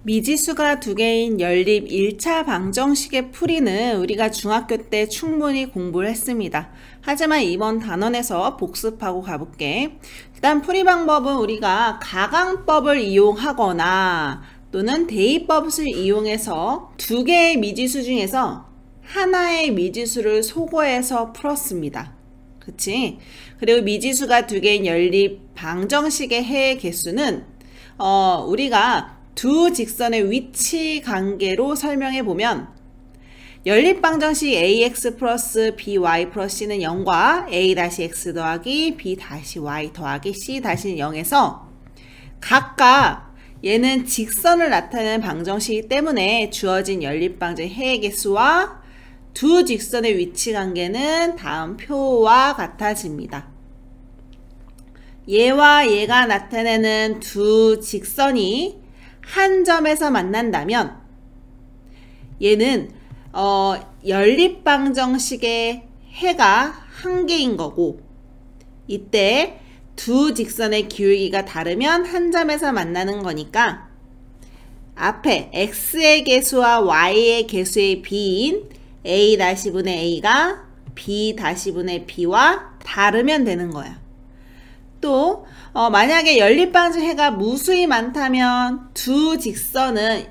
미지수가 두 개인 연립 1차 방정식의 풀이는 우리가 중학교 때 충분히 공부를 했습니다. 하지만 이번 단원에서 복습하고 가볼게. 일단 풀이 방법은 우리가 가강법을 이용하거나 또는 대입법을 이용해서 두 개의 미지수 중에서 하나의 미지수를 소거해서 풀었습니다. 그치? 그리고 미지수가 두 개인 연립 방정식의 해의 개수는 우리가 두 직선의 위치 관계로 설명해 보면 연립방정식 ax 플러스 by 플러스 c는 0과 a-x 더하기 b-y 더하기 c-는 0에서 각각 얘는 직선을 나타내는 방정식이기 때문에 주어진 연립방정식 해의 개수와 두 직선의 위치 관계는 다음 표와 같아집니다. 얘와 얘가 나타내는 두 직선이 한 점에서 만난다면 얘는 연립방정식의 해가 한 개인 거고, 이때 두 직선의 기울기가 다르면 한 점에서 만나는 거니까 앞에 x의 개수와 y의 개수의 b인 a-분의 a가 b-분의 b와 다르면 되는 거야. 또 만약에 연립방정식 해가 무수히 많다면 두 직선은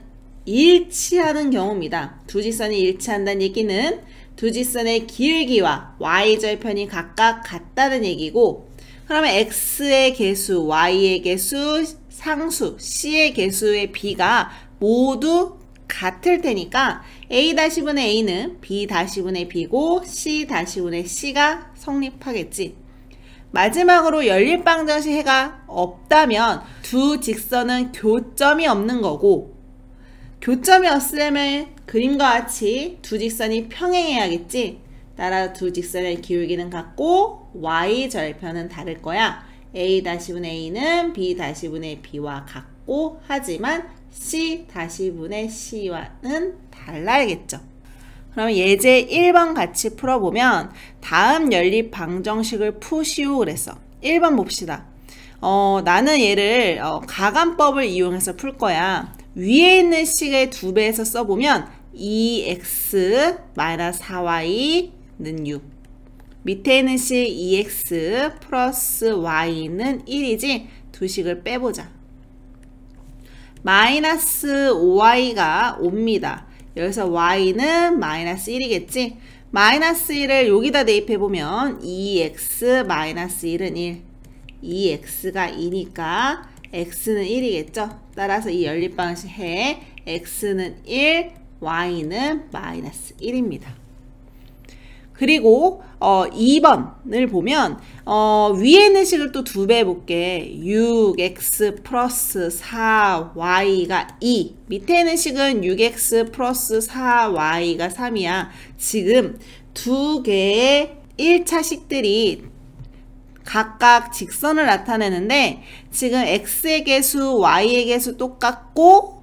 일치하는 경우입니다. 두 직선이 일치한다는 얘기는 두 직선의 기울기와 y절편이 각각 같다는 얘기고, 그러면 x의 개수, y의 개수, 상수, c의 개수의 b가 모두 같을 테니까 a-분의 a는 b-분의 b고 c-분의 c가 성립하겠지. 마지막으로 연립방정식 해가 없다면 두 직선은 교점이 없는 거고, 교점이 없으려면 그림과 같이 두 직선이 평행해야겠지. 따라 두 직선의 기울기는 같고 y절편은 다를 거야. a-분의 a는 b-분의 b와 같고, 하지만 c-분의 c와는 달라야겠죠. 그럼 예제 1번 같이 풀어보면 다음 연립 방정식을 푸시오 그랬어. 1번 봅시다. 나는 얘를 가감법을 이용해서 풀 거야. 위에 있는 식의 2배에서 써보면 2x-4y는 6, 밑에 있는 식 2x 플러스 y는 1이지. 두 식을 빼보자. 마이너스 5y가 5입니다. 여기서 y는 마이너스 1이겠지? 마이너스 1을 여기다 대입해보면 2x 마이너스 1은 1. 2x가 2니까 x는 1이겠죠? 따라서 이 연립방정식 해 x는 1, y는 마이너스 1입니다. 그리고 2번을 보면 위에 있는 식을 또 2배 해볼게. 6x 플러스 4y가 2, 밑에 있는 식은 6x 플러스 4y가 3이야. 지금 두 개의 1차식들이 각각 직선을 나타내는데 지금 x의 개수, y의 개수 똑같고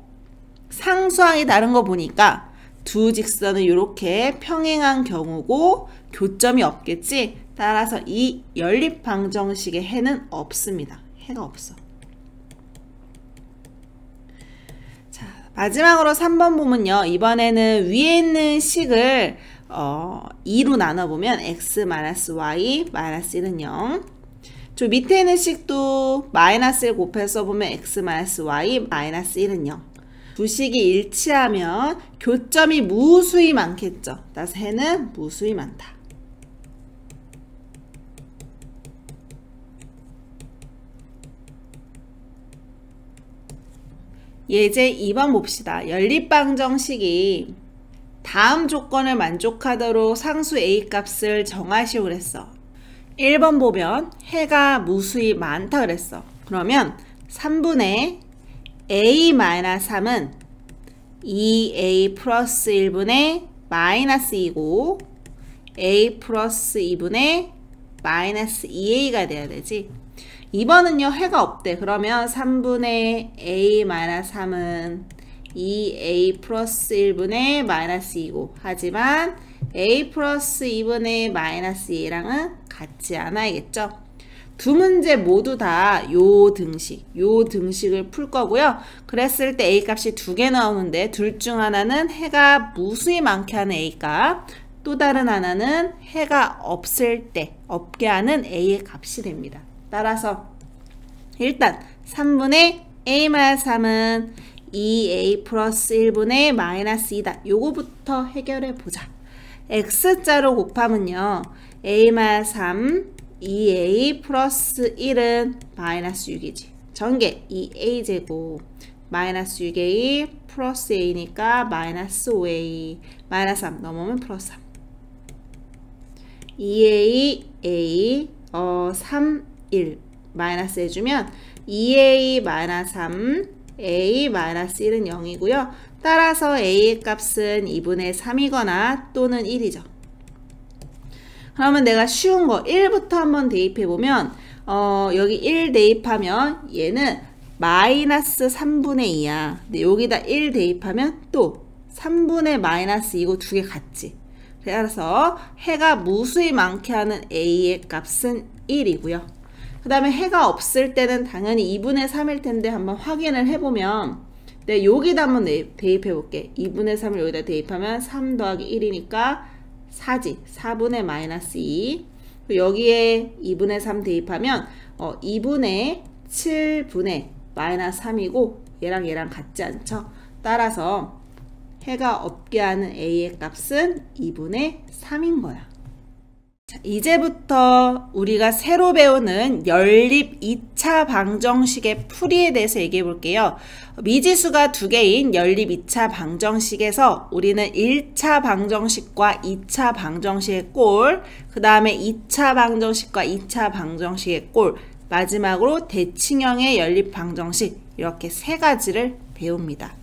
상수항이 다른 거 보니까 두 직선은 이렇게 평행한 경우고 교점이 없겠지. 따라서 이 연립방정식의 해는 없습니다. 해가 없어. 자, 마지막으로 3번 보면요. 이번에는 위에 있는 식을 2로 나눠보면 x-y, -1은 0. 저 밑에 있는 식도 -1 곱해서 써보면 x-y, -1은 0. 두 식이 일치하면 교점이 무수히 많겠죠. 따라서 해는 무수히 많다. 예제 2번 봅시다. 연립방정식이 다음 조건을 만족하도록 상수 a 값을 정하시오 그랬어. 1번 보면 해가 무수히 많다 그랬어. 그러면 3분의 a-3은 2a 플러스 1분의 마이너스 2고 a 플러스 2분의 마이너스 2a가 돼야 되지. 2번은요 해가 없대. 그러면 3분의 a-3은 2a 플러스 1분의 마이너스 2고, 하지만 a 플러스 2분의 마이너스 2랑은 같지 않아야겠죠. 두 문제 모두 다 요 등식을 풀 거고요. 그랬을 때 A 값이 두 개 나오는데 둘 중 하나는 해가 무수히 많게 하는 A 값, 또 다른 하나는 해가 없을 때 없게 하는 A의 값이 됩니다. 따라서 일단 3분의 A-3은 2A 플러스 1분의 마이너스 2다. 요거부터 해결해 보자. X자로 곱하면요. A-3 2A 플러스 1은 마이너스 6이지. 전개 2A제곱 마이너스 6A 플러스 A니까 마이너스 5A 마이너스 3 넘으면 플러스 3 2A A 3 1 마이너스 해주면 2A 마이너스 3 A 마이너스 1은 0이고요. 따라서 A의 값은 2분의 3이거나 또는 1이죠. 그러면 내가 쉬운 거 1부터 한번 대입해보면 여기 1 대입하면 얘는 마이너스 3분의 2야. 근데 여기다 1 대입하면 또 3분의 마이너스 2고 두 개 같지. 그래서 해가 무수히 많게 하는 A의 값은 1이고요. 그 다음에 해가 없을 때는 당연히 2분의 3일 텐데 한번 확인을 해보면 내가 여기다 한번 대입해 볼게. 2분의 3을 여기다 대입하면 3 더하기 1이니까 4지. 4분의 마이너스 2. 여기에 2분의 3 대입하면 2분의 7분의 마이너스 3이고 얘랑 같지 않죠? 따라서 해가 없게 하는 A의 값은 2분의 3인 거야. 자, 이제부터 우리가 새로 배우는 연립 2차 방정식의 풀이에 대해서 얘기해 볼게요. 미지수가 두 개인 연립 2차 방정식에서 우리는 1차 방정식과 2차 방정식의 꼴, 그 다음에 2차 방정식과 2차 방정식의 꼴, 마지막으로 대칭형의 연립 방정식, 이렇게 세 가지를 배웁니다.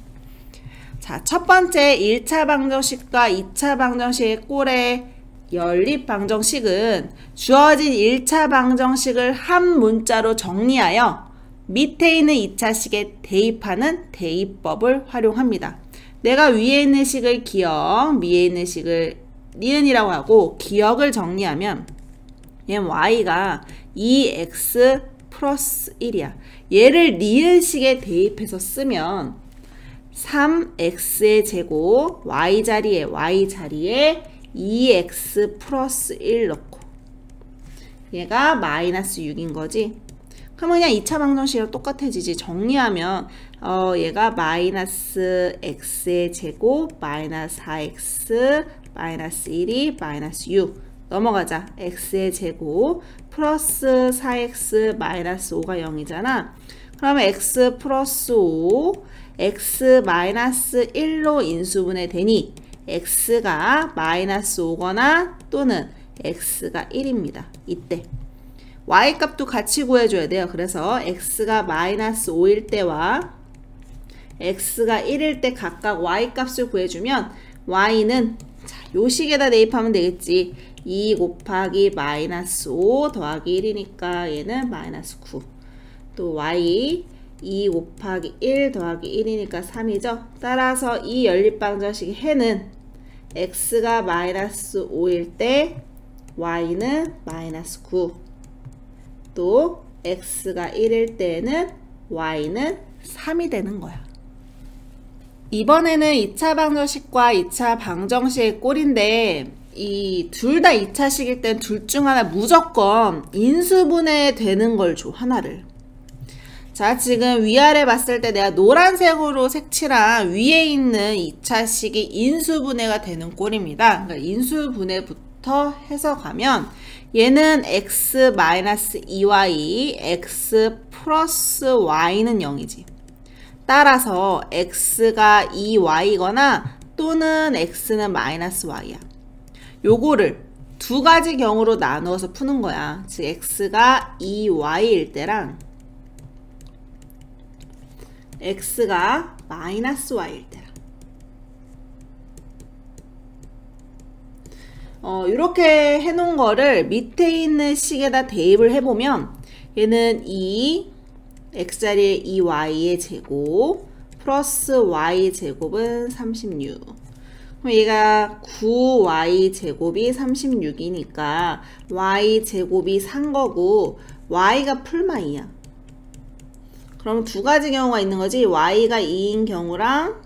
자, 첫 번째 1차 방정식과 2차 방정식의 꼴의 연립 방정식은 주어진 1차 방정식을 한 문자로 정리하여 밑에 있는 2차식에 대입하는 대입법을 활용합니다. 내가 위에 있는 식을 기억, 위에 있는 식을 니은이라고 하고 기억을 정리하면 얘는 y가 2x 플러스 1이야. 얘를 니은식에 대입해서 쓰면 3x의 제곱 y 자리에 2x 플러스 1 넣고 얘가 마이너스 6인 거지. 그러면 그냥 2차 방정식이랑 똑같아지지. 정리하면 얘가 마이너스 x의 제곱 마이너스 4x 마이너스 1이 마이너스 6 넘어가자. x의 제곱 플러스 4x 마이너스 5가 0이잖아. 그러면 x 플러스 5 x 마이너스 1로 인수분해 되니 x가 마이너스 5거나 또는 x가 1입니다. 이때 y 값도 같이 구해줘야 돼요. 그래서 x가 마이너스 5일 때와 x가 1일 때 각각 y 값을 구해주면 y는 자, 요 식에다 대입하면 되겠지. 2 곱하기 마이너스 5 더하기 1이니까 얘는 마이너스 9. 또 y 2 곱하기 1 더하기 1이니까 3이죠. 따라서 이 연립방정식의 해는 x가 마이너스 5일 때 y는 마이너스 9. 또 x가 1일 때는 y는 3이 되는 거야. 이번에는 2차 방정식과 2차 방정식의 꼴인데 이 둘 다 2차식일 땐 둘 중 하나 무조건 인수분해 되는 걸 줘. 하나를. 자, 지금 위아래 봤을 때 내가 노란색으로 색칠한 위에 있는 2차식이 인수분해가 되는 꼴입니다. 그러니까 인수분해부터 해서 가면 얘는 x-2y, x 플러스 y는 0이지. 따라서 x가 2y거나 또는 x는 마이너스 y야. 요거를 두 가지 경우로 나누어서 푸는 거야. 즉 x가 2y일 때랑 x가 마이너스 y일 때랑 이렇게 해놓은 거를 밑에 있는 식에다 대입을 해보면 얘는 2 x자리에 2y의 제곱 플러스 y 제곱은 36. 그럼 얘가 9y 제곱이 36이니까 y 제곱이 산 거고 y가 풀마 2야. 그럼 두 가지 경우가 있는 거지. y가 2인 경우랑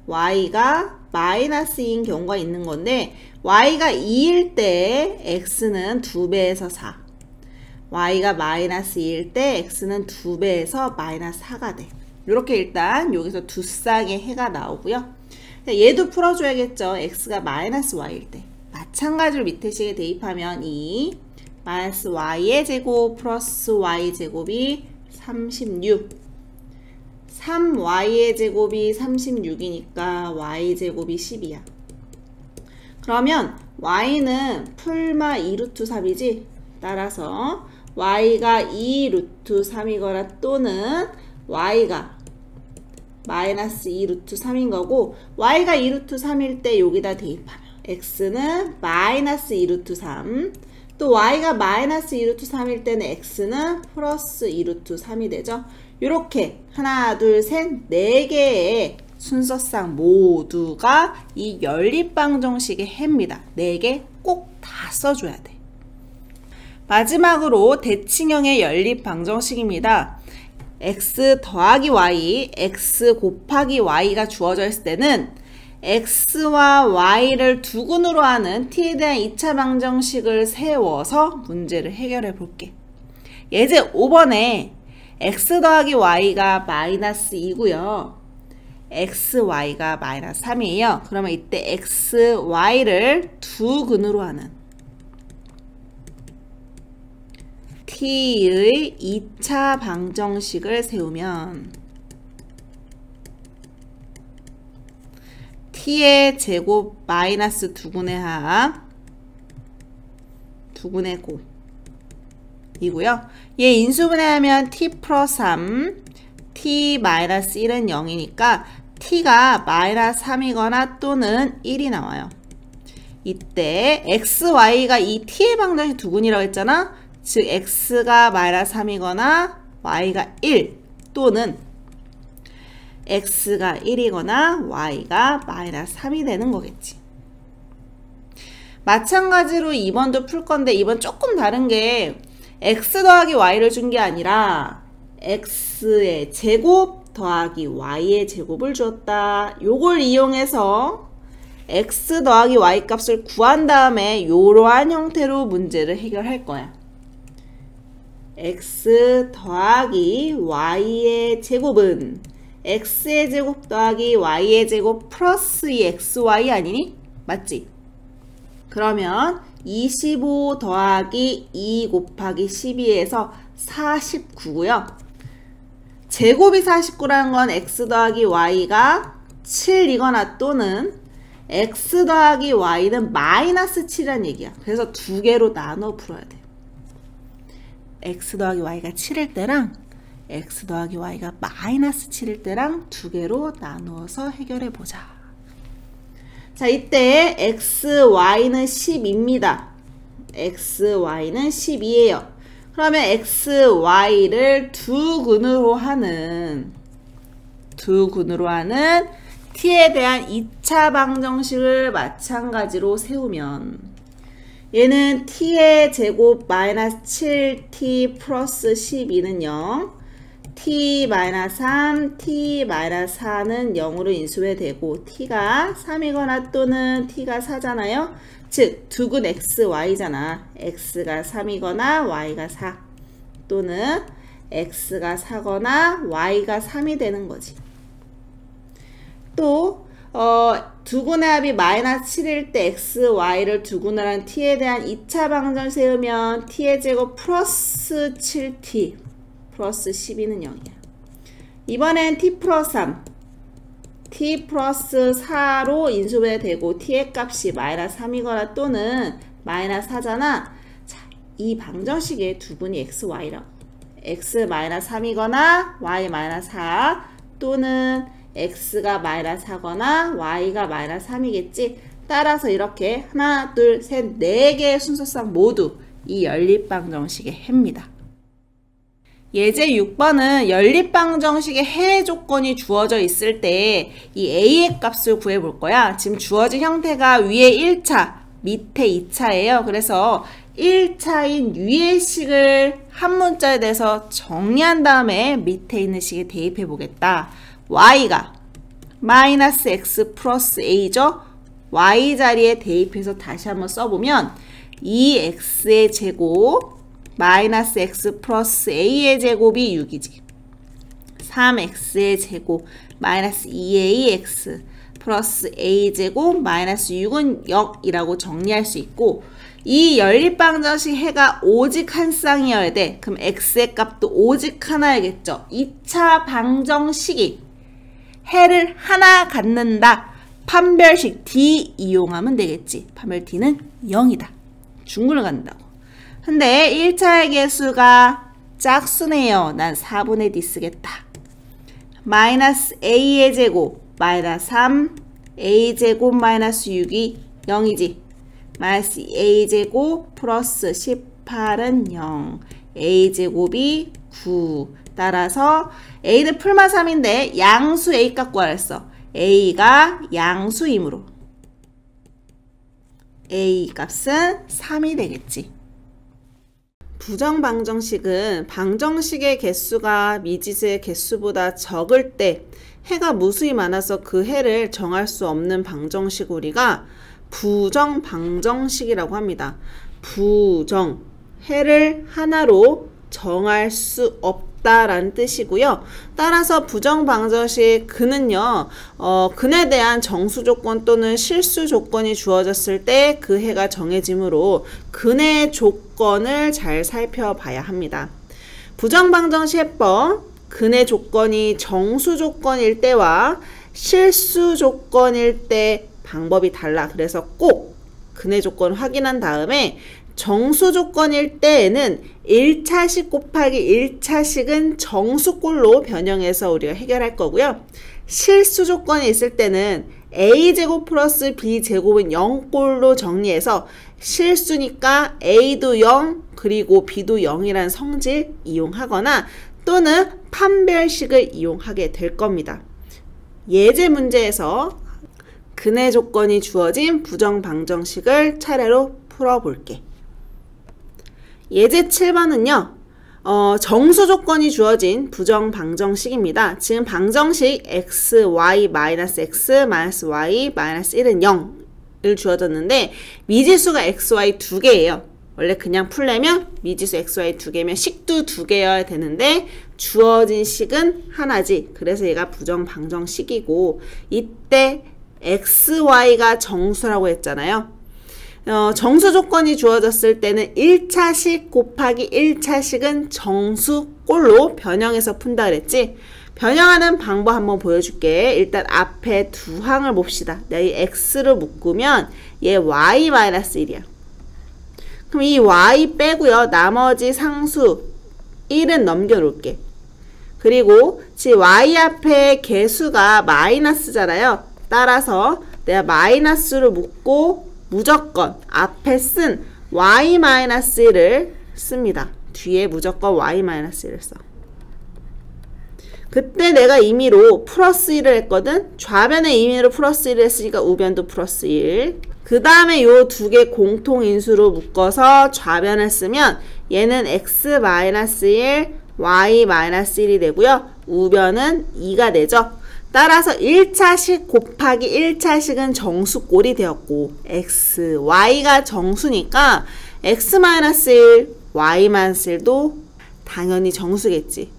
y가 마이너스 2인 경우가 있는 건데 y가 2일 때 x는 2배에서 4. y가 마이너스 2일 때 x는 2배에서 마이너스 4가 돼. 이렇게 일단 여기서 두 쌍의 해가 나오고요. 얘도 풀어줘야겠죠. x가 마이너스 y일 때. 마찬가지로 밑에 식에 대입하면 이 마이너스 y의 제곱 플러스 y 제곱이 36. 3y의 제곱이 36이니까 y 제곱이 10이야. 그러면 y는 풀마 2루트 3이지. 따라서 y가 2루트 3이거나 또는 y가 마이너스 2루트 3인 거고 y가 2루트 3일 때 여기다 대입하면 x는 마이너스 2루트 3 또 y가 마이너스 2루트 3일 때는 x는 플러스 2루트 3이 되죠. 이렇게 하나 둘 셋 4개의 순서상 모두가 이 연립방정식의 해입니다. 4개 꼭 다 써줘야 돼. 마지막으로 대칭형의 연립방정식입니다. x 더하기 y, x 곱하기 y가 주어져 있을 때는 x와 y를 두근으로 하는 t에 대한 2차 방정식을 세워서 문제를 해결해 볼게. 예제 5번에 x 더하기 y가 마이너스 2고요. xy가 마이너스 3이에요. 그러면 이때 xy를 두근으로 하는 t의 2차 방정식을 세우면 t의 제곱 마이너스 두근의 합 두근의 곱 이고요. 얘 인수분해하면 t 플러스 3 t 마이너스 1은 0이니까 t가 마이너스 3이거나 또는 1이 나와요. 이때 xy가 이 t의 방정식 두근이라고 했잖아. 즉 x가 마이너스 3이거나 y가 1 또는 x가 1이거나 y가 마이너스 3이 되는 거겠지. 마찬가지로 2번도 풀 건데 2번 조금 다른 게 x 더하기 y를 준 게 아니라 x의 제곱 더하기 y의 제곱을 주었다. 요걸 이용해서 x 더하기 y 값을 구한 다음에 이러한 형태로 문제를 해결할 거야. x 더하기 y의 제곱은 x의 제곱 더하기 y의 제곱 플러스 이 xy 아니니? 맞지? 그러면 25 더하기 2 곱하기 12에서 49고요. 제곱이 49라는 건 x 더하기 y가 7이거나 또는 x 더하기 y는 마이너스 7이라는 얘기야. 그래서 두 개로 나눠 풀어야 돼. x 더하기 y가 7일 때랑 x 더하기 y가 마이너스 7일 때랑 두 개로 나누어서 해결해 보자. 자, 이때 xy는 10입니다. xy는 10이에요. 그러면 xy를 두근으로 하는 t에 대한 2차 방정식을 마찬가지로 세우면 얘는 t의 제곱 마이너스 7t 플러스 12는 0 t 마이너스 3, t 마이너스 4는 0으로 인수해되고 t가 3이거나 또는 t가 4잖아요. 즉 두근 xy잖아. x가 3이거나 y가 4 또는 x가 4거나 y가 3이 되는 거지. 또 두근의 합이 마이너스 7일 때 x, y를 두근을 한 t에 대한 2차 방정을 세우면 t의 제곱 플러스 7t 플러스 12는 0이야. 이번엔 t 플러스 3 t 플러스 4로 인수분해 되고 t의 값이 마이너스 3이거나 또는 마이너스 4잖아. 자, 이 방정식의 두근이 x, y라고. x 마이너스 3이거나 y 마이너스 4 또는 x가 마이너스 4거나 y가 마이너스 3이겠지. 따라서 이렇게 하나, 둘, 셋, 4개의 순서상 모두 이 연립방정식의 해입니다. 예제 6번은 연립방정식의 해 조건이 주어져 있을 때 이 a의 값을 구해볼 거야. 지금 주어진 형태가 위에 1차, 밑에 2차예요. 그래서 1차인 위의 식을 한 문자에 대해서 정리한 다음에 밑에 있는 식에 대입해 보겠다. y가 마이너스 x 플러스 a죠. y 자리에 대입해서 다시 한번 써보면 2x의 제곱 마이너스 x 플러스 a의 제곱이 6이지. 3x의 제곱 마이너스 2ax 플러스 a제곱 마이너스 6은 0이라고 정리할 수 있고, 이 연립방정식 해가 오직 한 쌍이어야 돼. 그럼 x의 값도 오직 하나야겠죠. 2차 방정식이 해를 하나 갖는다. 판별식 D 이용하면 되겠지. 판별 D는 0이다. 중근을 갖는다고. 근데 1차의 개수가 짝수네요. 난 4분의 D 쓰겠다. 마이너스 A의 제곱 마이너스 3 A제곱 마이너스 6이 0이지. 마이너스 A제곱 플러스 18은 0 A제곱이 9. 따라서 A는 풀마 3인데 양수 A 값 구하랬어. A가 양수이므로 A 값은 3이 되겠지. 부정방정식은 방정식의 개수가 미지수의 개수보다 적을 때 해가 무수히 많아서 그 해를 정할 수 없는 방정식 우리가 부정방정식이라고 합니다. 부정, 해를 하나로 정할 수 없다라는 뜻이고요. 따라서 부정방정식 근은요, 근에 대한 정수 조건 또는 실수 조건이 주어졌을 때 그 해가 정해지므로 근의 조건을 잘 살펴봐야 합니다. 부정방정식 해법, 근의 조건이 정수 조건일 때와 실수 조건일 때 방법이 달라. 그래서 꼭 근의 조건 확인한 다음에 정수 조건일 때에는 1차식 곱하기 1차식은 정수꼴로 변형해서 우리가 해결할 거고요. 실수 조건이 있을 때는 a제곱 플러스 b제곱은 0꼴로 정리해서 실수니까 a도 0 그리고 b도 0이라는 성질 이용하거나 또는 판별식을 이용하게 될 겁니다. 예제 문제에서 근의 조건이 주어진 부정방정식을 차례로 풀어볼게. 예제 7번은요. 정수 조건이 주어진 부정방정식입니다. 지금 방정식 x, y, 마이너스 x, 마이너스 y, 마이너스 1은 0을 주어졌는데 미지수가 x, y 두 개예요. 원래 그냥 풀려면 미지수 x, y 두 개면 식도 두 개여야 되는데 주어진 식은 하나지. 그래서 얘가 부정방정식이고 이때 x, y가 정수라고 했잖아요. 정수 조건이 주어졌을 때는 1차식 곱하기 1차식은 정수꼴로 변형해서 푼다 그랬지? 변형하는 방법 한번 보여줄게. 일단 앞에 두 항을 봅시다. 내가 이 x를 묶으면 얘 y-1이야. 그럼 이 y 빼고요. 나머지 상수 1은 넘겨놓을게. 그리고 지금 y 앞에 개수가 마이너스잖아요. 따라서 내가 마이너스를 묶고 무조건 앞에 쓴 y-1을 씁니다. 뒤에 무조건 y-1을 써. 그때 내가 임의로 플러스 1을 했거든. 좌변에 임의로 플러스 1을 했으니까 우변도 플러스 1. 그 다음에 요 두 개 공통인수로 묶어서 좌변을 쓰면 얘는 x-1, y-1이 되고요. 우변은 2가 되죠. 따라서 1차식 곱하기 1차식은 정수꼴이 되었고 x, y가 정수니까 x-1, y-1도 당연히 정수겠지.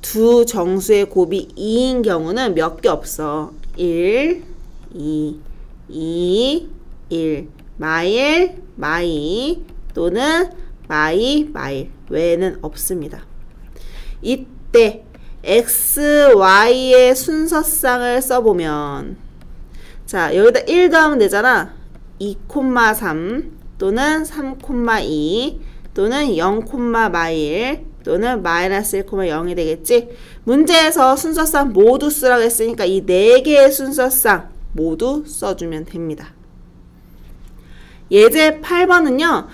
두 정수의 곱이 2인 경우는 몇 개 없어. 1, 2, 2, 1, 마일 또는 마일 외에는 없습니다. 이때 x, y의 순서쌍을 써보면 자 여기다 1 더하면 되잖아. 2,3 또는 3,2 또는 0,1 또는 마이너스 1,0이 되겠지. 문제에서 순서쌍 모두 쓰라고 했으니까 이 4개의 순서쌍 모두 써주면 됩니다. 예제 8번은요.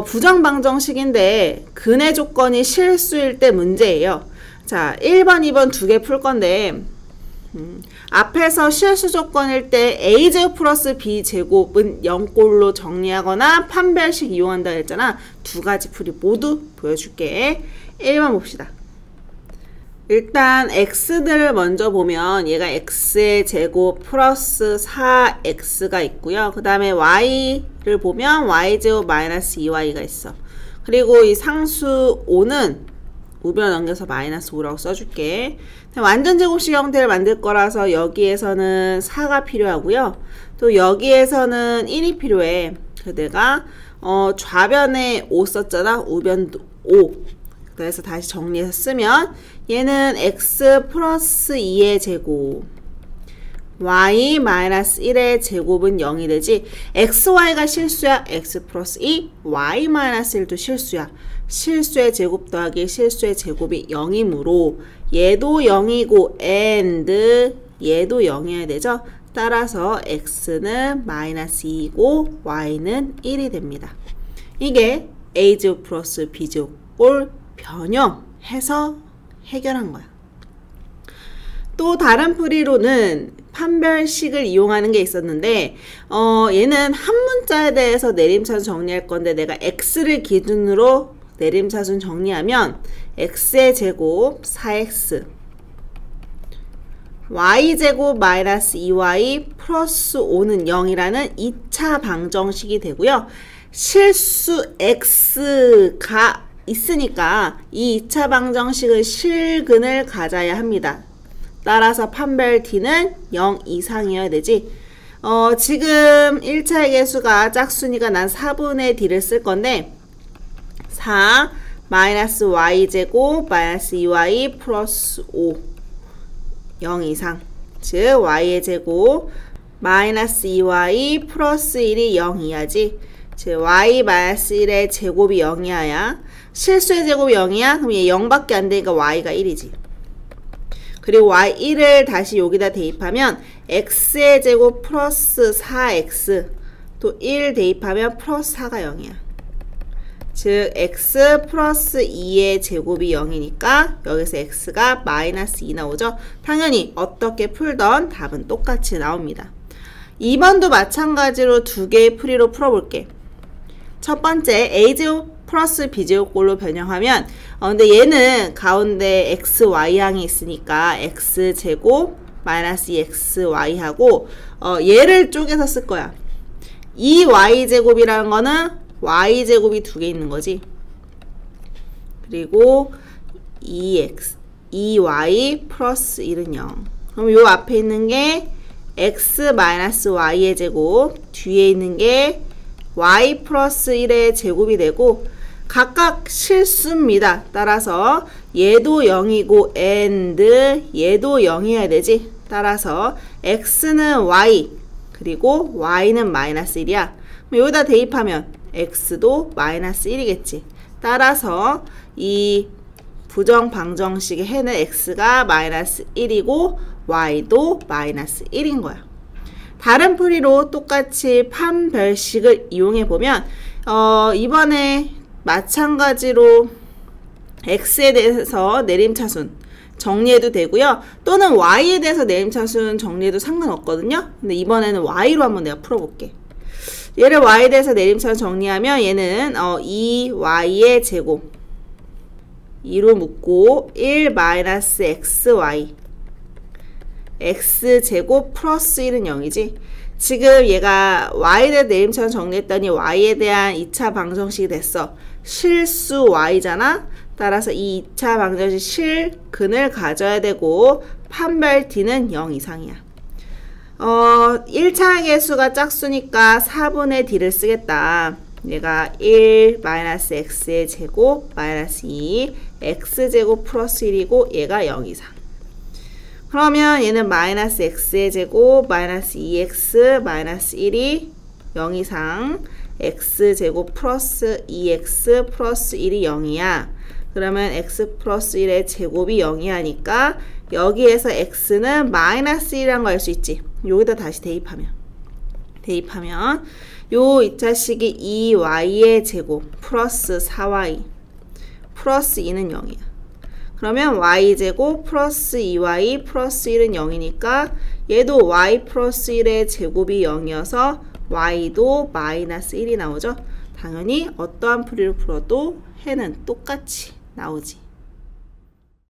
부정방정식인데 근의 조건이 실수일 때 문제예요. 자, 1번, 2번 두 개 풀 건데 앞에서 실수 조건일 때 a제곱 플러스 b제곱은 0꼴로 정리하거나 판별식 이용한다 했잖아. 두 가지 풀이 모두 보여줄게. 1번 봅시다. 일단 x들을 먼저 보면 얘가 x의 제곱 플러스 4x가 있고요. 그 다음에 y를 보면 y제곱 마이너스 2y가 있어. 그리고 이 상수 5는 우변 넘겨서 마이너스 5라고 써줄게. 완전 제곱식 형태를 만들 거라서 여기에서는 4가 필요하고요. 또 여기에서는 1이 필요해. 그래서 내가 좌변에 5 썼잖아. 우변도 5. 그래서 다시 정리해서 쓰면 얘는 x 플러스 2의 제곱 y 마이너스 1의 제곱은 0이 되지. xy가 실수야. x 플러스 2 y 마이너스 1도 실수야. 실수의 제곱 더하기 실수의 제곱이 0이므로 얘도 0이고 and 얘도 0이어야 되죠. 따라서 x는 마이너스 2이고 y는 1이 됩니다. 이게 a제곱 플러스 b제곱을 변형해서 해결한 거야. 또 다른 풀이로는 판별식을 이용하는 게 있었는데 얘는 한 문자에 대해서 내림차순 정리할 건데 내가 x를 기준으로 내림차순 정리하면 x의 제곱 4x y제곱 마이너스 2y 플러스 5는 0이라는 2차 방정식이 되고요. 실수 x가 있으니까 이 2차 방정식은 실근을 가져야 합니다. 따라서 판별 t는 0 이상이어야 되지. 지금 1차의 개수가 짝수니까 난 4분의 d를 쓸 건데 4 마이너스 y제곱 마이너스 2y 플러스 5 0 이상 즉 y의 제곱 마이너스 2y 플러스 1이 0 이하지. 즉 y 마이너스 1의 제곱이 0 이하야. 실수의 제곱이 0이야? 그럼 얘 0밖에 안 되니까 y가 1이지. 그리고 y1을 다시 여기다 대입하면 x의 제곱 플러스 4x 또 1 대입하면 플러스 4가 0이야. 즉 x 플러스 2의 제곱이 0이니까 여기서 x가 마이너스 2 나오죠. 당연히 어떻게 풀던 답은 똑같이 나옵니다. 2번도 마찬가지로 두 개의 풀이로 풀어볼게. 첫 번째 a제곱 플러스 b제곱꼴로 변형하면 근데 얘는 가운데 xy항이 있으니까 x제곱 마이너스 2xy하고 얘를 쪼개서 쓸 거야. 이 y제곱이라는 거는 y제곱이 두 개 있는 거지. 그리고 2y 플러스 1은 0. 그럼 요 앞에 있는 게 x 마이너스 y의 제곱, 뒤에 있는 게 y 플러스 1의 제곱이 되고 각각 실수입니다. 따라서 얘도 0이고 and 얘도 0이어야 되지. 따라서 x는 y 그리고 y는 마이너스 1이야. 그럼 여기다 대입하면 x도 마이너스 1이겠지. 따라서 이 부정방정식의 해는 x가 마이너스 1이고 y도 마이너스 1인 거야. 다른 풀이로 똑같이 판별식을 이용해보면 이번에 마찬가지로 x에 대해서 내림차순 정리해도 되고요. 또는 y에 대해서 내림차순 정리해도 상관없거든요. 근데 이번에는 y로 한번 내가 풀어볼게. 얘를 y에 대해서 내림차순 정리하면 얘는 2y의 제곱 2로 묶고 1 마이너스 xy x제곱 플러스 1은 0이지. 지금 얘가 y에 대한 내림차순 정리했더니 y에 대한 2차 방정식이 됐어. 실수 y잖아. 따라서 이 2차 방정식 실근을 가져야 되고 판별 t는 0 이상이야. 1차 개수가 짝수니까 4분의 d를 쓰겠다. 얘가 1 마이너스 x의 제곱 마이너스 2 x제곱 플러스 1이고 얘가 0 이상. 그러면 얘는 마이너스 x의 제곱 마이너스 2x 마이너스 1이 0 이상 x제곱 플러스 2x 플러스 1이 0이야. 그러면 x 플러스 1의 제곱이 0이 하니까 여기에서 x는 마이너스 1이라는 걸 알 수 있지. 여기다 다시 대입하면 요 2차식이 2y의 제곱 플러스 4y 플러스 2는 0이야. 그러면 y제곱 플러스 2y 플러스 1은 0이니까 얘도 y 플러스 1의 제곱이 0이어서 y도 마이너스 1이 나오죠. 당연히 어떠한 풀이를 풀어도 해는 똑같이 나오지.